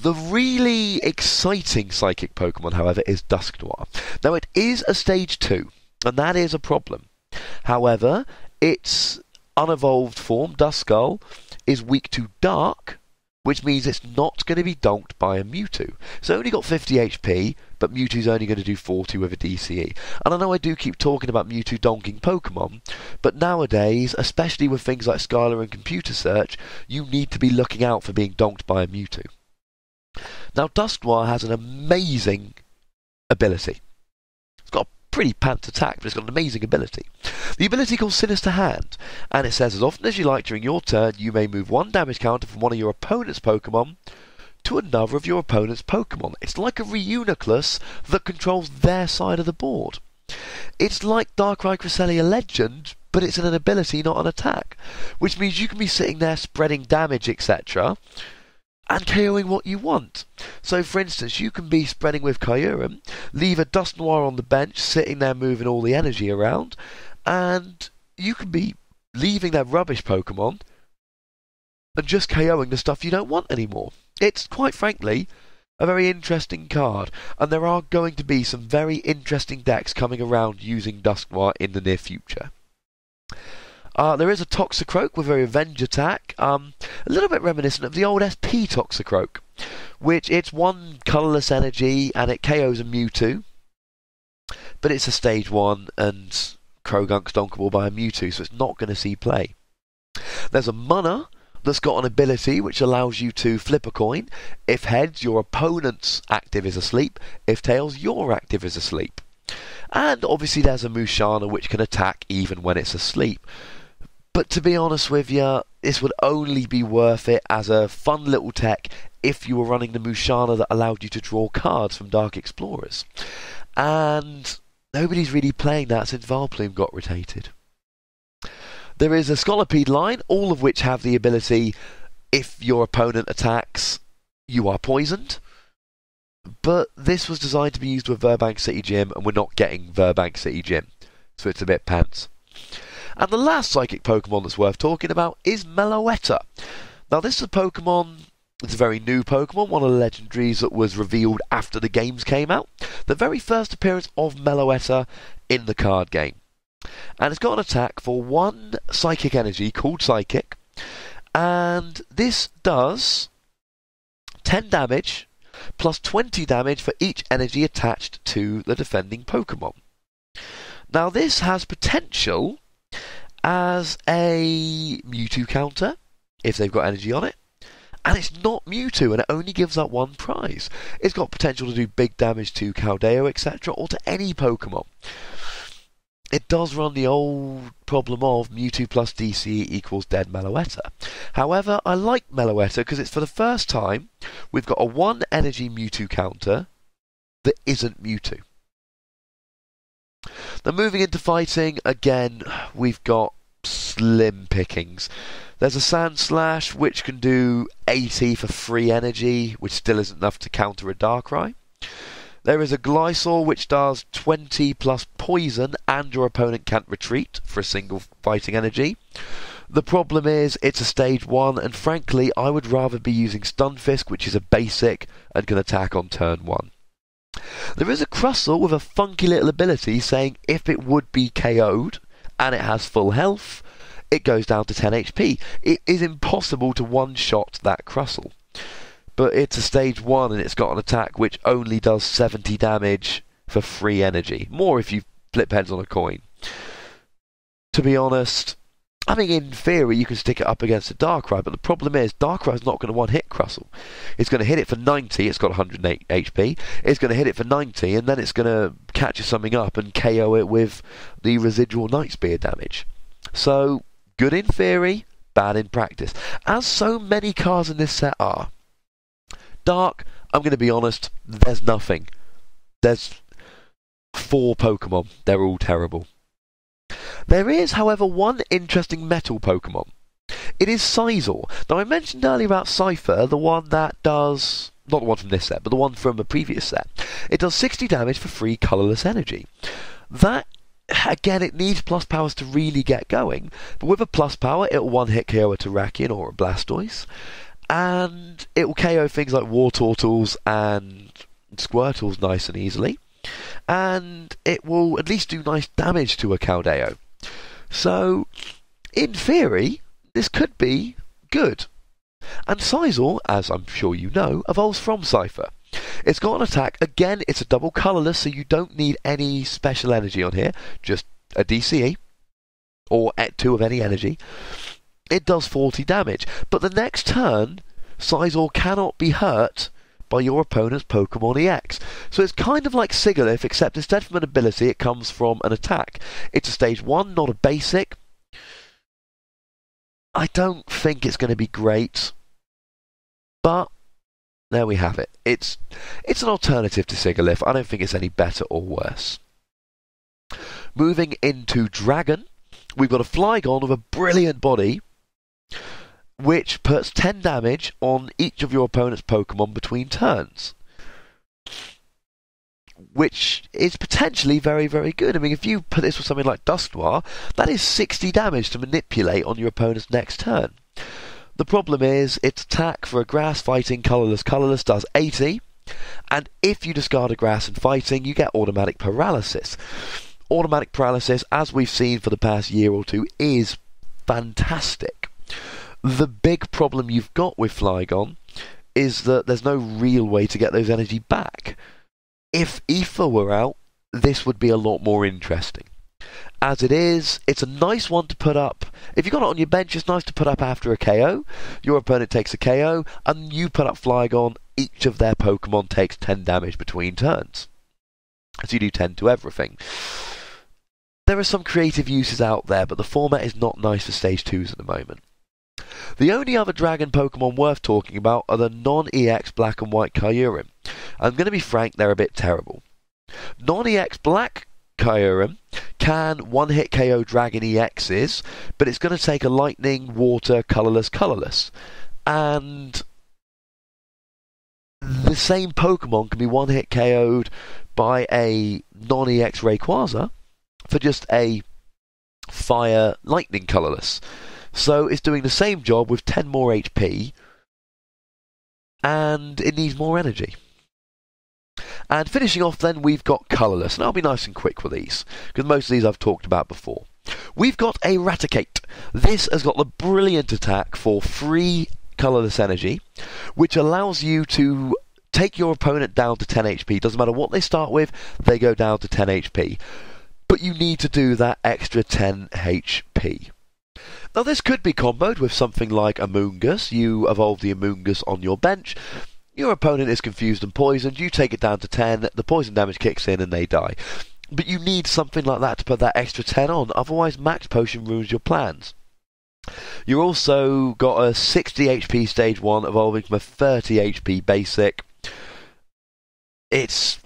The really exciting Psychic Pokemon, however, is Dusknoir. Now, it is a stage 2, and that is a problem. However, its unevolved form, Duskull, is weak to Dark, which means it's not going to be donked by a Mewtwo. It's only got 50 HP, but Mewtwo's only going to do 40 with a DCE. And I know I do keep talking about Mewtwo donking Pokemon, but nowadays, especially with things like Skylar and Computer Search, you need to be looking out for being donked by a Mewtwo. Now, Dusknoir has an amazing ability. It's got a pretty pant attack, but it's got an amazing ability. The ability called Sinister Hand, and it says, as often as you like during your turn, you may move one damage counter from one of your opponent's Pokemon to another of your opponent's Pokemon. It's like a Reuniclus that controls their side of the board. It's like Darkrai Cresselia Legend, but it's an ability, not an attack, which means you can be sitting there spreading damage, etc., and KOing what you want. So, for instance, you can be spreading with Kyurem, leave a Dusknoir on the bench, sitting there moving all the energy around, and you can be leaving their rubbish Pokemon and just KOing the stuff you don't want anymore. It's, quite frankly, a very interesting card, and there are going to be some very interesting decks coming around using Dusknoir in the near future. There is a Toxicroak with a revenge attack, a little bit reminiscent of the old SP Toxicroak, which it's one colourless energy and it KOs a Mewtwo, but it's a stage 1 and Croagunk's donkable by a Mewtwo, so it's not going to see play. There's a Munna that's got an ability which allows you to flip a coin. If heads, your opponent's active is asleep. If tails, your active is asleep. And obviously there's a Musharna which can attack even when it's asleep. But to be honest with you, this would only be worth it as a fun little tech if you were running the Mushana that allowed you to draw cards from Dark Explorers. And nobody's really playing that since Vileplume got rotated. There is a Scolipede line, all of which have the ability, if your opponent attacks, you are poisoned. But this was designed to be used with Burbank City Gym, and we're not getting Burbank City Gym, so it's a bit pants. And the last psychic Pokemon that's worth talking about is Meloetta. Now this is a Pokemon, it's a very new Pokemon, one of the legendaries that was revealed after the games came out. The very first appearance of Meloetta in the card game. And it's got an attack for 1 psychic energy called Psychic. And this does 10 damage plus 20 damage for each energy attached to the defending Pokemon. Now this has potential as a Mewtwo counter, if they've got energy on it. And it's not Mewtwo, and it only gives up 1 prize. It's got potential to do big damage to Keldeo, etc., or to any Pokemon. It does run the old problem of Mewtwo plus DC equals dead Meloetta. However, I like Meloetta because it's for the first time we've got a 1 energy Mewtwo counter that isn't Mewtwo. Now moving into fighting, again, we've got slim pickings. There's a Sand Slash which can do 80 for free energy, which still isn't enough to counter a Darkrai. There is a Glysaur which does 20 plus poison and your opponent can't retreat for a single fighting energy. The problem is it's a stage 1 and frankly I would rather be using Stunfisk, which is a basic and can attack on turn 1. There is a Crustle with a funky little ability saying if it would be KO'd and it has full health, it goes down to 10 HP. It is impossible to one-shot that Crustle. But it's a stage 1 and it's got an attack which only does 70 damage for free energy. More if you flip heads on a coin. To be honest, I mean in theory you can stick it up against a Darkrai, but the problem is Darkrai's not going to one-hit Crustle. It's going to hit it for 90, it's got 108 HP. It's going to hit it for 90 and then it's going to catch something up and KO it with the residual Night Spear damage. So, good in theory, bad in practice. As so many cards in this set are. Dark, I'm going to be honest, there's nothing. There's 4 Pokemon. They're all terrible. There is, however, one interesting metal Pokemon. It is Scizor. Now, I mentioned earlier about Cypher, the one that does... not the one from this set, but the one from a previous set. It does 60 damage for free Colorless energy. That, again, it needs plus powers to really get going. But with a plus power, it'll one-hit KO a Terrakion or a Blastoise. And it will KO things like Wartortles and Squirtles nice and easily. And it will at least do nice damage to a Keldeo. So, in theory, this could be good. And Scizor, as I'm sure you know, evolves from Cypher. It's got an attack. Again, it's a double colourless, so you don't need any special energy on here. Just a DCE. Or 2 of any energy. It does 40 damage. But the next turn, Scizor cannot be hurt by your opponent's Pokemon EX. So it's kind of like Sigilyph, except instead from an ability, it comes from an attack. It's a stage 1, not a basic. I don't think it's going to be great. But there we have it. It's an alternative to Sigilyph. I don't think it's any better or worse. Moving into Dragon, we've got a Flygon with a brilliant body, which puts 10 damage on each of your opponent's Pokemon between turns. Which is potentially very, very good. I mean, if you put this with something like Dusknoir, that is 60 damage to manipulate on your opponent's next turn. The problem is, its attack for a Grass, Fighting, Colorless does 80, and if you discard a Grass and Fighting, you get Automatic Paralysis. Automatic Paralysis, as we've seen for the past year or two, is fantastic. The big problem you've got with Flygon is that there's no real way to get those energy back. If Aether were out, this would be a lot more interesting. As it is, it's a nice one to put up. If you've got it on your bench, it's nice to put up after a KO. Your opponent takes a KO, and you put up Flygon. Each of their Pokemon takes 10 damage between turns. So you do 10 to everything. there are some creative uses out there, but the format is not nice for Stage 2s at the moment. The only other Dragon Pokemon worth talking about are the non-EX Black and White Kyurem. I'm going to be frank, they're a bit terrible. Non-EX Black Kyurem can one-hit KO Dragon EXs, but it's going to take a Lightning, Water, Colorless. And the same Pokemon can be one-hit KO'd by a non-EX Rayquaza for just a Fire Lightning Colorless. So it's doing the same job with 10 more HP, and it needs more energy. And finishing off then, we've got Colorless, and I'll be nice and quick with these, because most of these I've talked about before. We've got a Raticate. This has got the brilliant attack for free Colorless energy, which allows you to take your opponent down to 10 HP. Doesn't matter what they start with, they go down to 10 HP. But you need to do that extra 10 HP. Now this could be comboed with something like Amoonguss. You evolve the Amoonguss on your bench, your opponent is confused and poisoned, you take it down to 10, the poison damage kicks in and they die. But you need something like that to put that extra 10 on, otherwise Max Potion ruins your plans. You also got a 60 HP Stage 1 evolving from a 30 HP basic. It's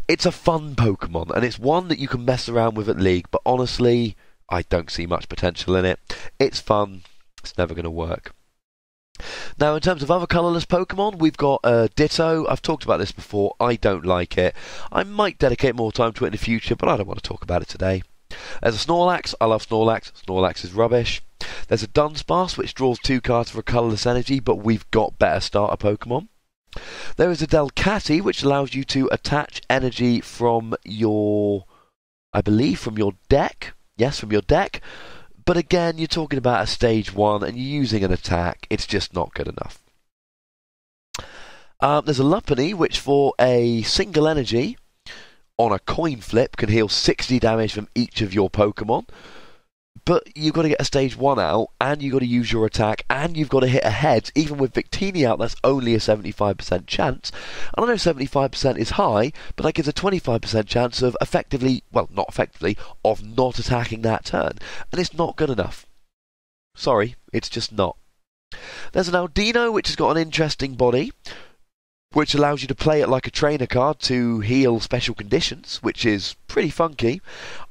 a fun Pokemon, and it's one that you can mess around with at League, but honestly, I don't see much potential in it. It's fun, it's never going to work. Now, in terms of other colourless Pokemon, we've got Ditto. I've talked about this before. I don't like it. I might dedicate more time to it in the future, but I don't want to talk about it today. There's a Snorlax. I love Snorlax. Snorlax is rubbish. There's a Dunsparce, which draws 2 cards for a colourless energy, but we've got better starter Pokemon. There is a Delcatty, which allows you to attach energy from your, I believe, from your deck. Yes, from your deck. But again, you're talking about a Stage 1 and you're using an attack. It's just not good enough. There's a Lopunny, which for a single energy on a coin flip can heal 60 damage from each of your Pokemon. But you've got to get a Stage 1 out, and you've got to use your attack, and you've got to hit a head. Even with Victini out, that's only a 75% chance. And I know 75% is high, but that gives a 25% chance of effectively, well, not effectively, of not attacking that turn. And it's not good enough. Sorry, it's just not. There's an Aldino, which has got an interesting body, which allows you to play it like a trainer card to heal special conditions, which is pretty funky.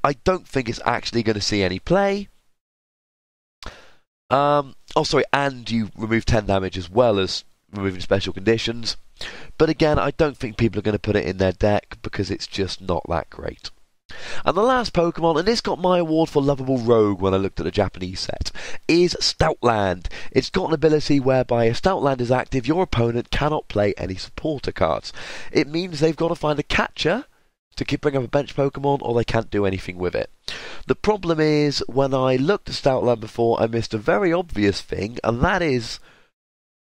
I don't think it's actually going to see any play. And you remove 10 damage as well as removing special conditions. But again, I don't think people are going to put it in their deck because it's just not that great. And the last Pokemon, and this got my award for Lovable Rogue when I looked at the Japanese set, is Stoutland. It's got an ability whereby if Stoutland is active, your opponent cannot play any supporter cards. It means they've got to find a catcher to bring up a bench Pokemon, or they can't do anything with it. The problem is, when I looked at Stoutland before, I missed a very obvious thing, and that is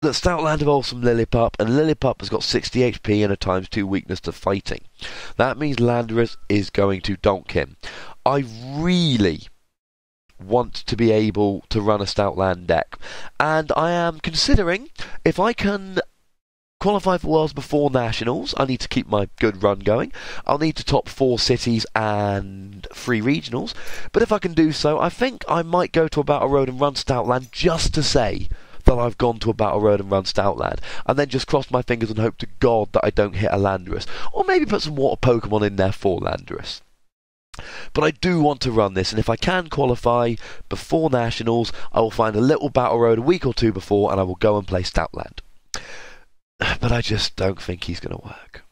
that Stoutland evolves from Lillipup, and Lillipup has got 60 HP and a ×2 weakness to fighting. That means Landorus is going to donk him. I really want to be able to run a Stoutland deck, and I am considering if I can qualify for Worlds before Nationals. I need to keep my good run going. I'll need to top 4 cities and 3 regionals, but if I can do so, I think I might go to a Battle Road and run Stoutland just to say that I've gone to a Battle Road and run Stoutland, and then just cross my fingers and hope to God that I don't hit a Landorus, or maybe put some water Pokemon in there for Landorus. But I do want to run this, and if I can qualify before Nationals, I will find a little Battle Road a week or 2 before, and I will go and play Stoutland. But I just don't think he's going to work.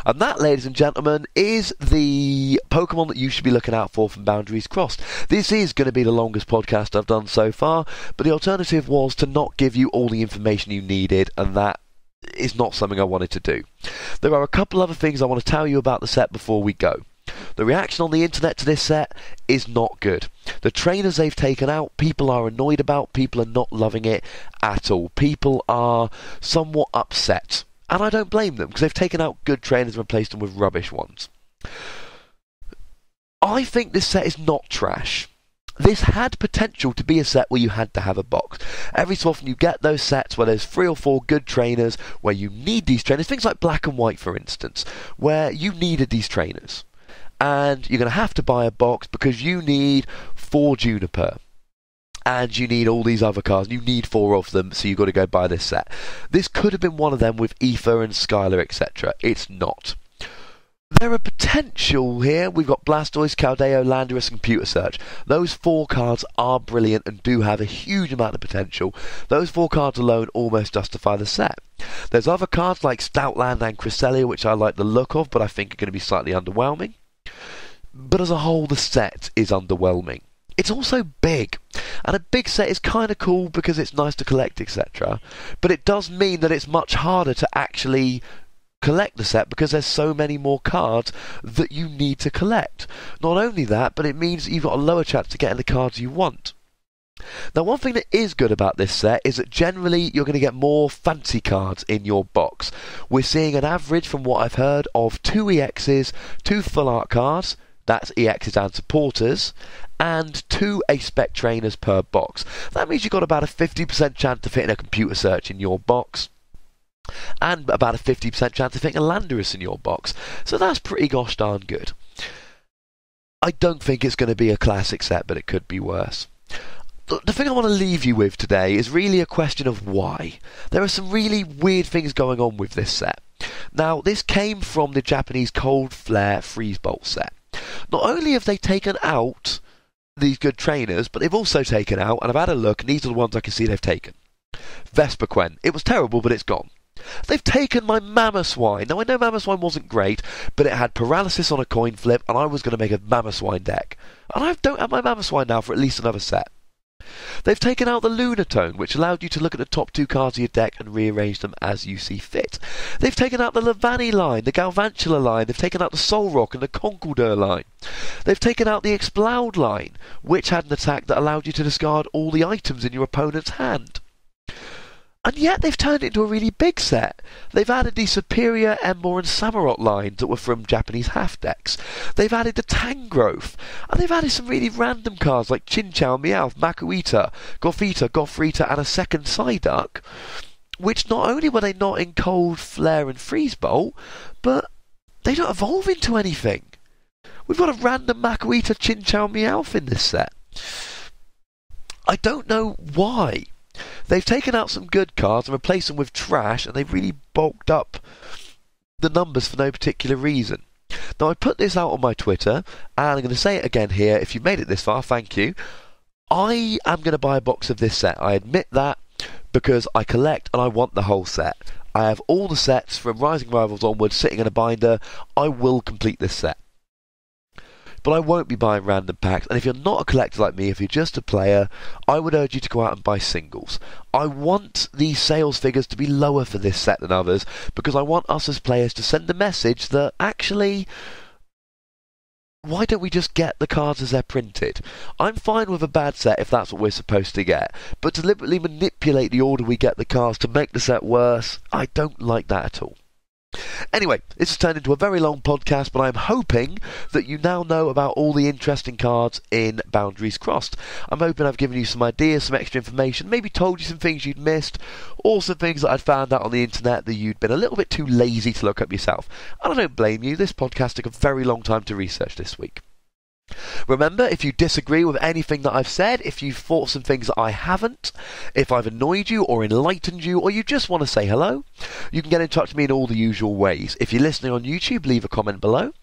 And that, ladies and gentlemen, is the Pokemon that you should be looking out for from Boundaries Crossed. This is going to be the longest podcast I've done so far, but the alternative was to not give you all the information you needed, and that is not something I wanted to do. There are a couple other things I want to tell you about the set before we go. The reaction on the internet to this set is not good. The trainers they've taken out, people are annoyed about, people are not loving it at all. People are somewhat upset. And I don't blame them, because they've taken out good trainers and replaced them with rubbish ones. I think this set is not trash. This had potential to be a set where you had to have a box. Every so often you get those sets where there's 3 or 4 good trainers, where you need these trainers. Things like Black and White, for instance, where you needed these trainers. and you're going to have to buy a box because you need 4 Juniper. And you need all these other cards. You need 4 of them, so you've got to go buy this set. This could have been one of them with Aether and Skylar, etc. It's not. There are potential here. We've got Blastoise, Keldeo, Landorus, and Computer Search. Those 4 cards are brilliant and do have a huge amount of potential. Those 4 cards alone almost justify the set. There's other cards like Stoutland and Cresselia, which I like the look of, but I think are going to be slightly underwhelming. But as a whole, the set is underwhelming. It's also big, and a big set is kind of cool because it's nice to collect, etc. But it does mean that it's much harder to actually collect the set because there's so many more cards that you need to collect. Not only that, but it means that you've got a lower chance to get the cards you want. Now, one thing that is good about this set is that generally you're going to get more fancy cards in your box. We're seeing an average, from what I've heard, of 2 EXs, 2 full art cards, that's EXs and supporters, and 2 Spec trainers per box. That means you've got about a 50% chance of hitting a Computer Search in your box, and about a 50% chance of hitting a Landorus in your box. So that's pretty gosh darn good. I don't think it's going to be a classic set, but it could be worse. The thing I want to leave you with today is really a question of why. There are some really weird things going on with this set. Now, this came from the Japanese Cold Flare Freeze Bolt set. Not only have they taken out these good trainers, but they've also taken out, and I've had a look, and these are the ones I can see they've taken. Vespiquen. It was terrible, but it's gone. They've taken my Mamoswine. Now, I know Mamoswine wasn't great, but it had paralysis on a coin flip, and I was going to make a Mamoswine deck. And I don't have my Mamoswine now for at least another set. They've taken out the Lunatone, which allowed you to look at the top 2 cards of your deck and rearrange them as you see fit. They've taken out the Levani line, the Galvantula line, they've taken out the Solrock and the Conkeldurr line. They've taken out the Exploud line, which had an attack that allowed you to discard all the items in your opponent's hand. And yet they've turned it into a really big set. They've added the Superior, Ember and Samurott lines that were from Japanese half decks. They've added the Tangrowth. And they've added some really random cards like Chinchou, Meowth, Makuhita, Gothita, Gothorita and a second Psyduck, which not only were they not in Cold Flare and Freeze Bolt, but they don't evolve into anything. We've got a random Makuhita, Chinchou, Meowth in this set. I don't know why. They've taken out some good cards and replaced them with trash, and they've really bulked up the numbers for no particular reason. Now, I put this out on my Twitter, and I'm going to say it again here. If you've made it this far, thank you. I am going to buy a box of this set. I admit that, because I collect and I want the whole set. I have all the sets from Rising Rivals onwards sitting in a binder. I will complete this set. But I won't be buying random packs, and if you're not a collector like me, if you're just a player, I would urge you to go out and buy singles. I want these sales figures to be lower for this set than others, because I want us as players to send the message that actually, why don't we just get the cards as they're printed? I'm fine with a bad set if that's what we're supposed to get, but deliberately manipulate the order we get the cards to make the set worse, I don't like that at all. Anyway, this has turned into a very long podcast, but I'm hoping that you now know about all the interesting cards in Boundaries Crossed. I'm hoping I've given you some ideas, some extra information, maybe told you some things you'd missed, or some things that I'd found out on the internet that you'd been a little bit too lazy to look up yourself. And I don't blame you, this podcast took a very long time to research this week. Remember, if you disagree with anything that I've said, if you've thought some things that I haven't, if I've annoyed you or enlightened you, or you just want to say hello, you can get in touch with me in all the usual ways. If you're listening on YouTube, leave a comment below.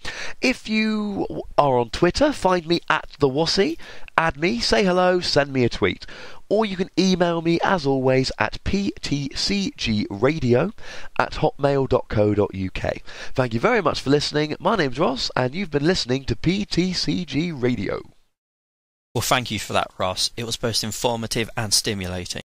If you are on Twitter, find me at @TheWassy, add me, say hello, send me a tweet. Or you can email me, as always, at ptcgradio@hotmail.co.uk. Thank you very much for listening. My name's Ross, and you've been listening to PTCG Radio. Well, thank you for that, Ross. It was both informative and stimulating.